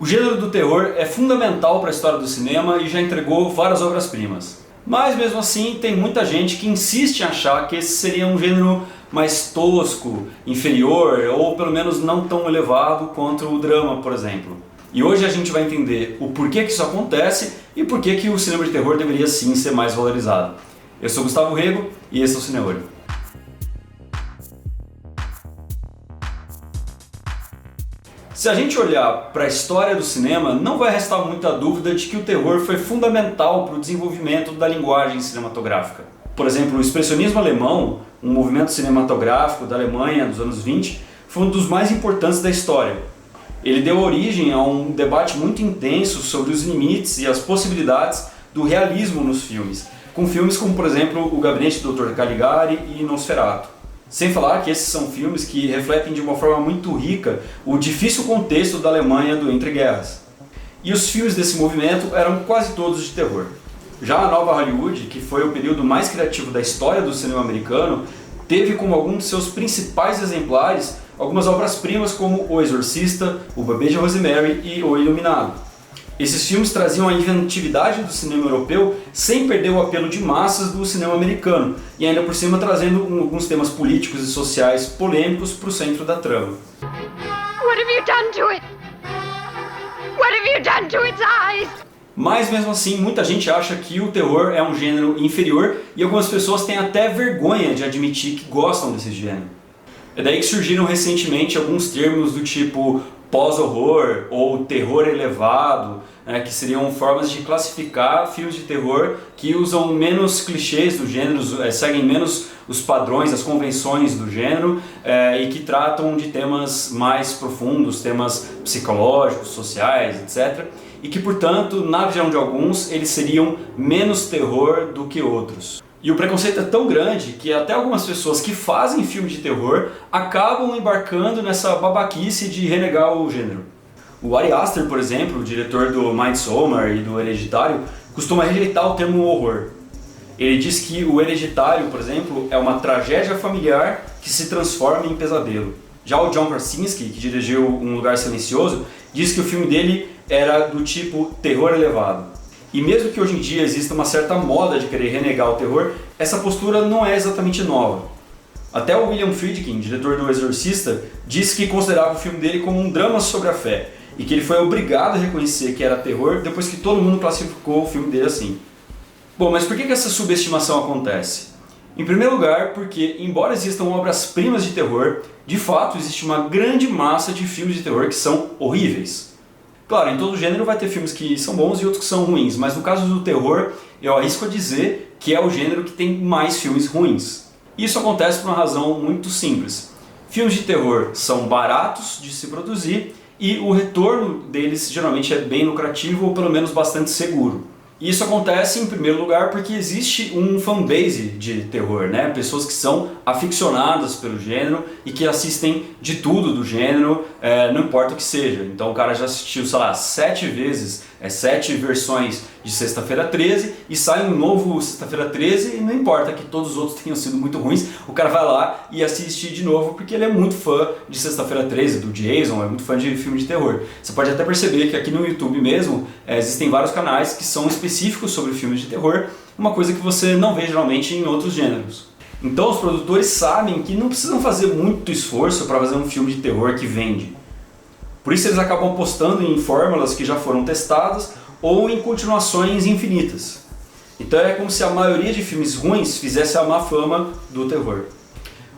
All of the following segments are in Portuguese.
O gênero do terror é fundamental para a história do cinema e já entregou várias obras-primas. Mas mesmo assim tem muita gente que insiste em achar que esse seria um gênero mais tosco, inferior ou pelo menos não tão elevado quanto o drama, por exemplo. E hoje a gente vai entender o porquê que isso acontece e por que o cinema de terror deveria sim ser mais valorizado. Eu sou Gustavo Rego e esse é o Cineolho. Se a gente olhar para a história do cinema, não vai restar muita dúvida de que o terror foi fundamental para o desenvolvimento da linguagem cinematográfica. Por exemplo, o expressionismo alemão, um movimento cinematográfico da Alemanha dos anos 20, foi um dos mais importantes da história. Ele deu origem a um debate muito intenso sobre os limites e as possibilidades do realismo nos filmes, com filmes como, por exemplo, O Gabinete do Dr. Caligari e Nosferatu. Sem falar que esses são filmes que refletem de uma forma muito rica o difícil contexto da Alemanha do entre-guerras. E os filmes desse movimento eram quase todos de terror. Já a Nova Hollywood, que foi o período mais criativo da história do cinema americano, teve como alguns de seus principais exemplares algumas obras-primas como O Exorcista, O Bebê de Rosemary e O Iluminado. Esses filmes traziam a inventividade do cinema europeu sem perder o apelo de massas do cinema americano e ainda por cima trazendo alguns temas políticos e sociais polêmicos para o centro da trama. What have you done to it? What have you done to its eyes? Mas mesmo assim, muita gente acha que o terror é um gênero inferior e algumas pessoas têm até vergonha de admitir que gostam desse gênero. É daí que surgiram recentemente alguns termos do tipo pós-horror ou terror elevado, que seriam formas de classificar filmes de terror que usam menos clichês do gênero, seguem menos os padrões, as convenções do gênero e que tratam de temas mais profundos, temas psicológicos, sociais, etc. E que, portanto, na visão de alguns, eles seriam menos terror do que outros. E o preconceito é tão grande que até algumas pessoas que fazem filme de terror acabam embarcando nessa babaquice de renegar o gênero. O Ari Aster, por exemplo, o diretor do Midsommar e do Hereditário, costuma rejeitar o termo horror. Ele diz que o Hereditário, por exemplo, é uma tragédia familiar que se transforma em pesadelo. Já o John Krasinski, que dirigiu Um Lugar Silencioso, diz que o filme dele era do tipo terror elevado. E mesmo que hoje em dia exista uma certa moda de querer renegar o terror, essa postura não é exatamente nova. Até o William Friedkin, diretor do Exorcista, disse que considerava o filme dele como um drama sobre a fé e que ele foi obrigado a reconhecer que era terror depois que todo mundo classificou o filme dele assim. Bom, mas por que essa subestimação acontece? Em primeiro lugar, porque, embora existam obras-primas de terror, de fato existe uma grande massa de filmes de terror que são horríveis. Claro, em todo gênero vai ter filmes que são bons e outros que são ruins, mas no caso do terror, eu arrisco a dizer que é o gênero que tem mais filmes ruins. Isso acontece por uma razão muito simples. Filmes de terror são baratos de se produzir e o retorno deles geralmente é bem lucrativo ou pelo menos bastante seguro. Isso acontece em primeiro lugar porque existe um fanbase de terror, pessoas que são aficionadas pelo gênero e que assistem de tudo do gênero, não importa o que seja. Então o cara já assistiu, 7 vezes, 7 versões de Sexta-feira 13 e sai um novo Sexta-feira 13 e não importa que todos os outros tenham sido muito ruins, o cara vai lá e assiste de novo porque ele é muito fã de Sexta-feira 13, do Jason, é muito fã de filme de terror. Você pode até perceber que aqui no YouTube mesmo existem vários canais que são específicos sobre filmes de terror, uma coisa que você não vê geralmente em outros gêneros. Então os produtores sabem que não precisam fazer muito esforço para fazer um filme de terror que vende. Por isso eles acabam apostando em fórmulas que já foram testadas ou em continuações infinitas. Então é como se a maioria de filmes ruins fizesse a má fama do terror.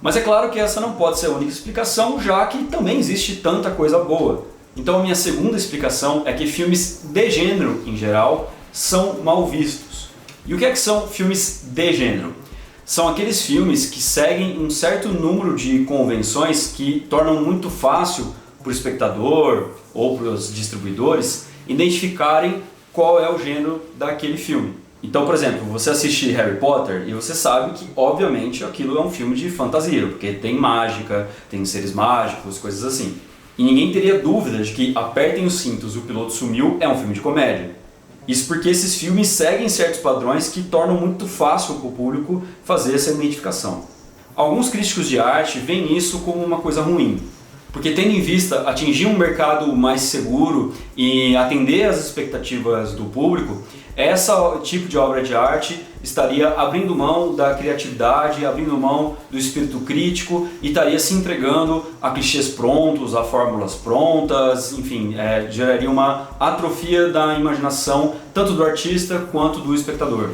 Mas é claro que essa não pode ser a única explicação, já que também existe tanta coisa boa. Então a minha segunda explicação é que filmes de gênero, em geral, são mal vistos. E o que é que são filmes de gênero? São aqueles filmes que seguem um certo número de convenções que tornam muito fácil para o espectador ou para os distribuidores identificarem qual é o gênero daquele filme. Então, por exemplo, você assiste Harry Potter e você sabe que, obviamente, aquilo é um filme de fantasia, porque tem mágica, tem seres mágicos, coisas assim. E ninguém teria dúvida de que Apertem os Cintos e o Piloto Sumiu é um filme de comédia. Isso porque esses filmes seguem certos padrões que tornam muito fácil para o público fazer essa identificação. Alguns críticos de arte veem isso como uma coisa ruim, porque tendo em vista atingir um mercado mais seguro e atender às expectativas do público, esse tipo de obra de arte estaria abrindo mão da criatividade, abrindo mão do espírito crítico e estaria se entregando a clichês prontos, a fórmulas prontas, enfim, geraria uma atrofia da imaginação tanto do artista quanto do espectador.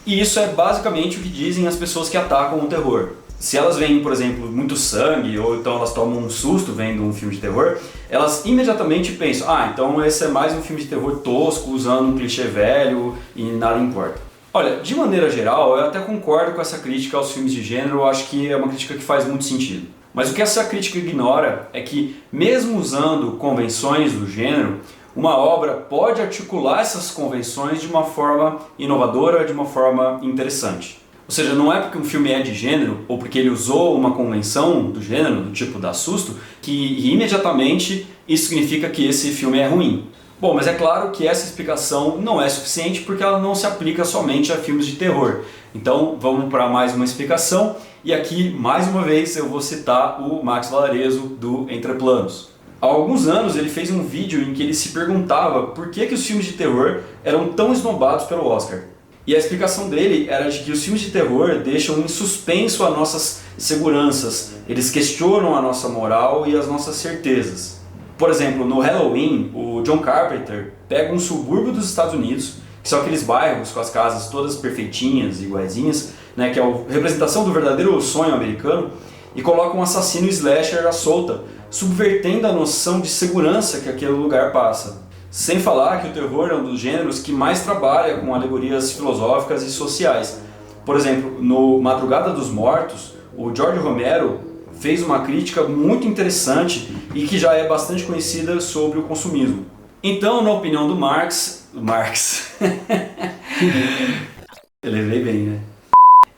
E isso é basicamente o que dizem as pessoas que atacam o terror. Se elas veem, por exemplo, muito sangue, ou então elas tomam um susto vendo um filme de terror, elas imediatamente pensam, então esse é mais um filme de terror tosco, usando um clichê velho e nada importa. Olha, de maneira geral, eu até concordo com essa crítica aos filmes de gênero, eu acho que é uma crítica que faz muito sentido. Mas o que essa crítica ignora é que, mesmo usando convenções do gênero, uma obra pode articular essas convenções de uma forma inovadora, de uma forma interessante. Ou seja, não é porque um filme é de gênero, ou porque ele usou uma convenção do gênero, do tipo dar susto, que imediatamente isso significa que esse filme é ruim. Bom, mas é claro que essa explicação não é suficiente porque ela não se aplica somente a filmes de terror. Então vamos para mais uma explicação, e aqui mais uma vez eu vou citar o Max Valarezo do Entre Planos. Há alguns anos ele fez um vídeo em que ele se perguntava por que os filmes de terror eram tão esnobados pelo Oscar. E a explicação dele era de que os filmes de terror deixam em suspenso as nossas seguranças, eles questionam a nossa moral e as nossas certezas. Por exemplo, no Halloween, o John Carpenter pega um subúrbio dos Estados Unidos, que são aqueles bairros com as casas todas perfeitinhas, iguaizinhas, né, que é a representação do verdadeiro sonho americano, e coloca um assassino slasher à solta, subvertendo a noção de segurança que aquele lugar passa. Sem falar que o terror é um dos gêneros que mais trabalha com alegorias filosóficas e sociais. Por exemplo, no Madrugada dos Mortos, o George Romero fez uma crítica muito interessante e que já é bastante conhecida sobre o consumismo. Então, na opinião do Marx... Eu levei bem, né?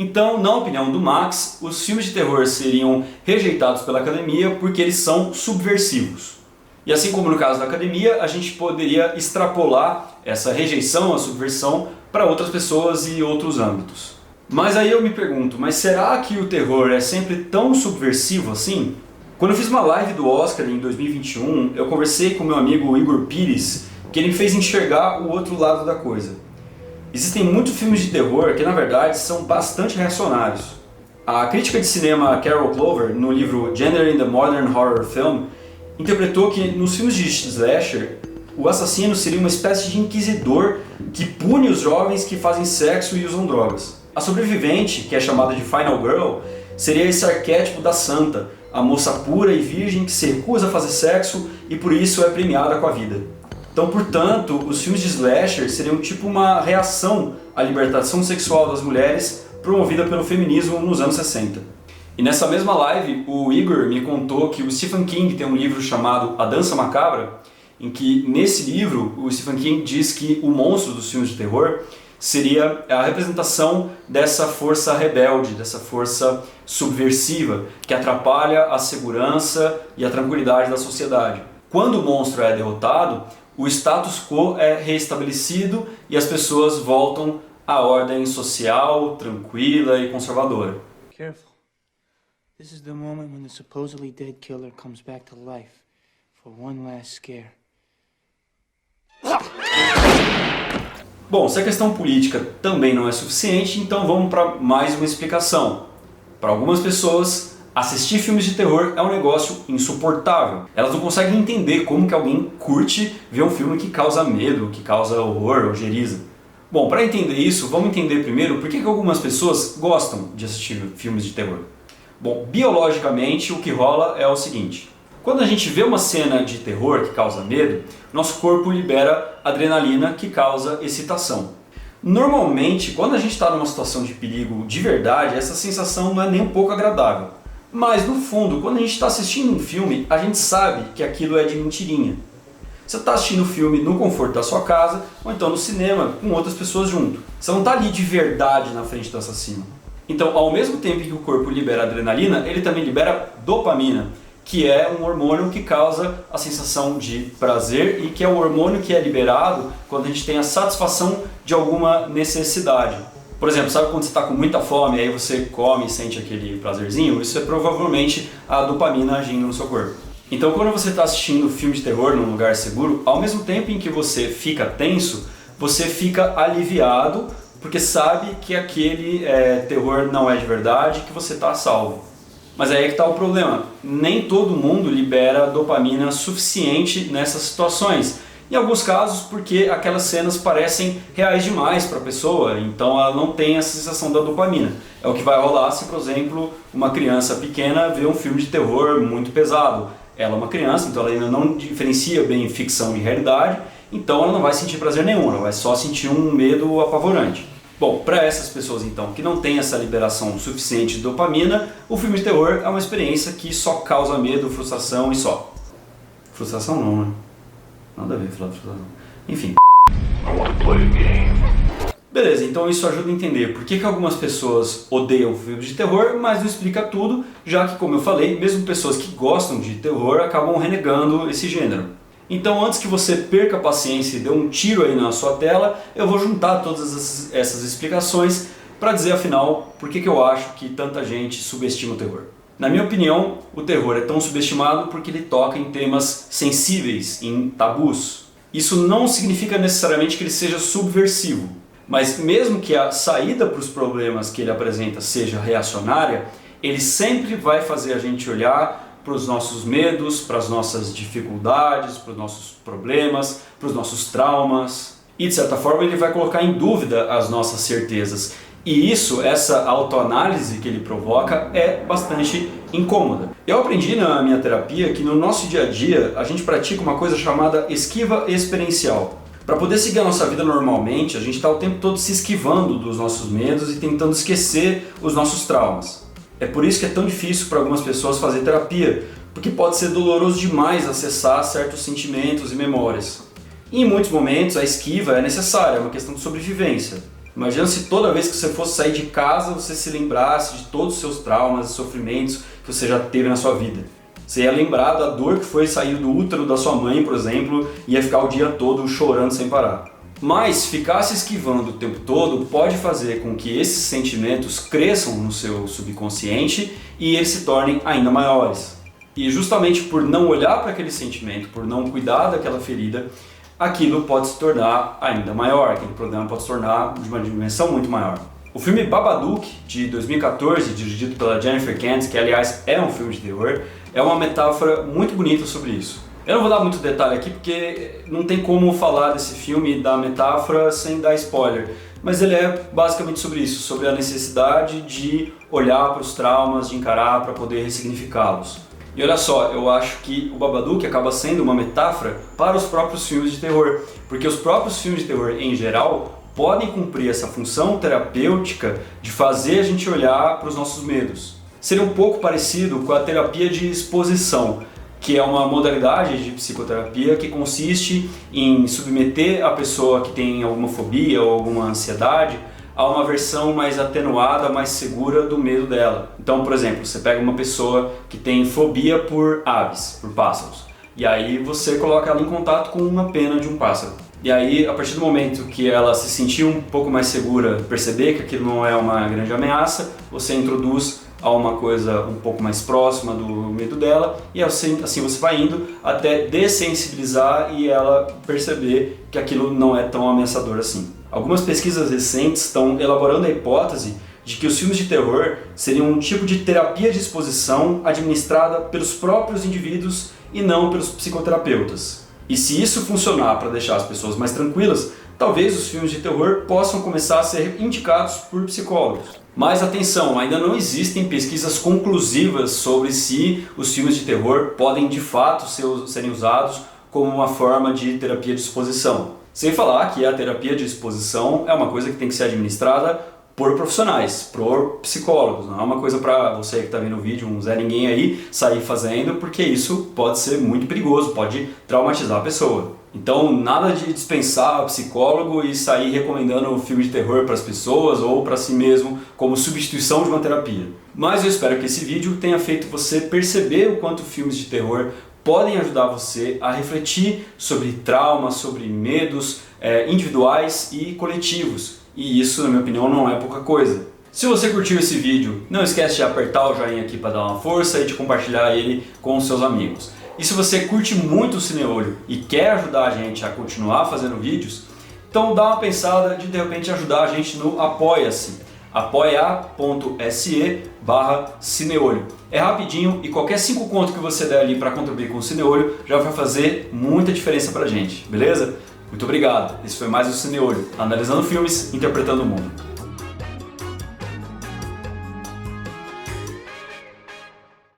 Então, na opinião do Marx, os filmes de terror seriam rejeitados pela academia porque eles são subversivos. E assim como no caso da academia, a gente poderia extrapolar essa rejeição, a subversão, para outras pessoas e outros âmbitos. Mas aí eu me pergunto, mas será que o terror é sempre tão subversivo assim? Quando eu fiz uma live do Oscar em 2021, eu conversei com meu amigo Igor Pires, que ele me fez enxergar o outro lado da coisa. Existem muitos filmes de terror que, na verdade, são bastante reacionários. A crítica de cinema Carol Clover, no livro Gender in the Modern Horror Film, interpretou que nos filmes de slasher, o assassino seria uma espécie de inquisidor que pune os jovens que fazem sexo e usam drogas. A sobrevivente, que é chamada de Final Girl, seria esse arquétipo da santa, a moça pura e virgem que se recusa a fazer sexo e por isso é premiada com a vida. Então, portanto, os filmes de slasher seriam tipo uma reação à libertação sexual das mulheres promovida pelo feminismo nos anos 60. E nessa mesma live, o Igor me contou que o Stephen King tem um livro chamado A Dança Macabra, em que, nesse livro, o Stephen King diz que o monstro dos filmes de terror seria a representação dessa força rebelde, dessa força subversiva, que atrapalha a segurança e a tranquilidade da sociedade. Quando o monstro é derrotado, o status quo é reestabelecido e as pessoas voltam à ordem social, tranquila e conservadora. Careful. This is the moment when the supposedly dead killer comes back to life for one last scare. Bom, se a questão política também não é suficiente, então vamos para mais uma explicação. Para algumas pessoas, assistir filmes de terror é um negócio insuportável. Elas não conseguem entender como que alguém curte ver um filme que causa medo, que causa horror, ojeriza. Bom, para entender isso, vamos entender primeiro por que algumas pessoas gostam de assistir filmes de terror. Bom, biologicamente o que rola é o seguinte: quando a gente vê uma cena de terror que causa medo, nosso corpo libera adrenalina que causa excitação. Normalmente, quando a gente está numa situação de perigo de verdade, essa sensação não é nem um pouco agradável. Mas no fundo, quando a gente está assistindo um filme, a gente sabe que aquilo é de mentirinha. Você está assistindo o filme no conforto da sua casa, ou então no cinema, com outras pessoas junto. Você não está ali de verdade na frente do assassino. Então, ao mesmo tempo que o corpo libera adrenalina, ele também libera dopamina, que é um hormônio que causa a sensação de prazer e que é o hormônio que é liberado quando a gente tem a satisfação de alguma necessidade. Por exemplo, sabe quando você está com muita fome e aí você come e sente aquele prazerzinho? Isso é provavelmente a dopamina agindo no seu corpo. Então quando você está assistindo filme de terror num lugar seguro, ao mesmo tempo em que você fica tenso, você fica aliviado, porque sabe que aquele terror não é de verdade, que você está a salvo. Mas aí é que está o problema, nem todo mundo libera dopamina suficiente nessas situações. Em alguns casos porque aquelas cenas parecem reais demais para a pessoa, então ela não tem a sensação da dopamina. É o que vai rolar se, por exemplo, uma criança pequena vê um filme de terror muito pesado. Ela é uma criança, então ela ainda não diferencia bem ficção e realidade, então ela não vai sentir prazer nenhum, ela vai só sentir um medo apavorante. Bom, para essas pessoas então que não têm essa liberação suficiente de dopamina, o filme de terror é uma experiência que só causa medo, frustração e só. Frustração não, né? Nada a ver falar frustração. Enfim. Beleza, então isso ajuda a entender por que algumas pessoas odeiam filmes de terror, mas não explica tudo, já que, como eu falei, mesmo pessoas que gostam de terror acabam renegando esse gênero. Então, antes que você perca a paciência e dê um tiro aí na sua tela, eu vou juntar todas essas explicações para dizer, afinal, por que eu acho que tanta gente subestima o terror. Na minha opinião, o terror é tão subestimado porque ele toca em temas sensíveis, em tabus. Isso não significa necessariamente que ele seja subversivo, mas mesmo que a saída para os problemas que ele apresenta seja reacionária, ele sempre vai fazer a gente olhar para os nossos medos, para as nossas dificuldades, para os nossos problemas, para os nossos traumas. E de certa forma ele vai colocar em dúvida as nossas certezas. E isso, essa autoanálise que ele provoca é bastante incômoda. Eu aprendi na minha terapia que no nosso dia a dia a gente pratica uma coisa chamada esquiva experiencial. Para poder seguir a nossa vida normalmente, a gente está o tempo todo se esquivando dos nossos medos e tentando esquecer os nossos traumas. É por isso que é tão difícil para algumas pessoas fazer terapia, porque pode ser doloroso demais acessar certos sentimentos e memórias. E em muitos momentos a esquiva é necessária, é uma questão de sobrevivência. Imagina se toda vez que você fosse sair de casa você se lembrasse de todos os seus traumas e sofrimentos que você já teve na sua vida. Você ia lembrar da dor que foi sair do útero da sua mãe, por exemplo, e ia ficar o dia todo chorando sem parar. Mas ficar se esquivando o tempo todo pode fazer com que esses sentimentos cresçam no seu subconsciente e eles se tornem ainda maiores. E justamente por não olhar para aquele sentimento, por não cuidar daquela ferida, aquilo pode se tornar ainda maior, aquele problema pode se tornar de uma dimensão muito maior. O filme Babadook, de 2014, dirigido pela Jennifer Kent, que aliás é um filme de terror, é uma metáfora muito bonita sobre isso. Eu não vou dar muito detalhe aqui porque não tem como falar desse filme e da metáfora sem dar spoiler, mas ele é basicamente sobre isso, sobre a necessidade de olhar para os traumas, de encarar para poder ressignificá-los. E olha só, eu acho que o Babadook acaba sendo uma metáfora para os próprios filmes de terror, porque os próprios filmes de terror em geral podem cumprir essa função terapêutica de fazer a gente olhar para os nossos medos. Seria um pouco parecido com a terapia de exposição, que é uma modalidade de psicoterapia que consiste em submeter a pessoa que tem alguma fobia ou alguma ansiedade a uma versão mais atenuada, mais segura do medo dela. Então, por exemplo, você pega uma pessoa que tem fobia por aves, por pássaros, e aí você coloca ela em contato com uma pena de um pássaro. E aí, a partir do momento que ela se sentir um pouco mais segura, perceber que aquilo não é uma grande ameaça, você introduz a uma coisa um pouco mais próxima do medo dela e assim você vai indo até dessensibilizar e ela perceber que aquilo não é tão ameaçador assim. Algumas pesquisas recentes estão elaborando a hipótese de que os filmes de terror seriam um tipo de terapia de exposição administrada pelos próprios indivíduos e não pelos psicoterapeutas. E se isso funcionar para deixar as pessoas mais tranquilas, talvez os filmes de terror possam começar a ser indicados por psicólogos. Mas atenção, ainda não existem pesquisas conclusivas sobre se os filmes de terror podem de fato serem usados como uma forma de terapia de exposição. Sem falar que a terapia de exposição é uma coisa que tem que ser administrada por profissionais, por psicólogos. Não é uma coisa para você que está vendo o vídeo, um Zé Ninguém aí, sair fazendo, porque isso pode ser muito perigoso, pode traumatizar a pessoa. Então, nada de dispensar psicólogo e sair recomendando filme de terror para as pessoas ou para si mesmo como substituição de uma terapia. Mas eu espero que esse vídeo tenha feito você perceber o quanto filmes de terror podem ajudar você a refletir sobre traumas, sobre medos individuais e coletivos. E isso, na minha opinião, não é pouca coisa. Se você curtiu esse vídeo, não esquece de apertar o joinha aqui para dar uma força e de compartilhar ele com os seus amigos. E se você curte muito o Cineolho e quer ajudar a gente a continuar fazendo vídeos, então dá uma pensada de repente ajudar a gente no Apoia-se, apoia.se/Cineolho. É rapidinho e qualquer 5 conto que você der ali para contribuir com o Cineolho já vai fazer muita diferença pra gente, beleza? Muito obrigado, esse foi mais o Cineolho, analisando filmes, interpretando o mundo.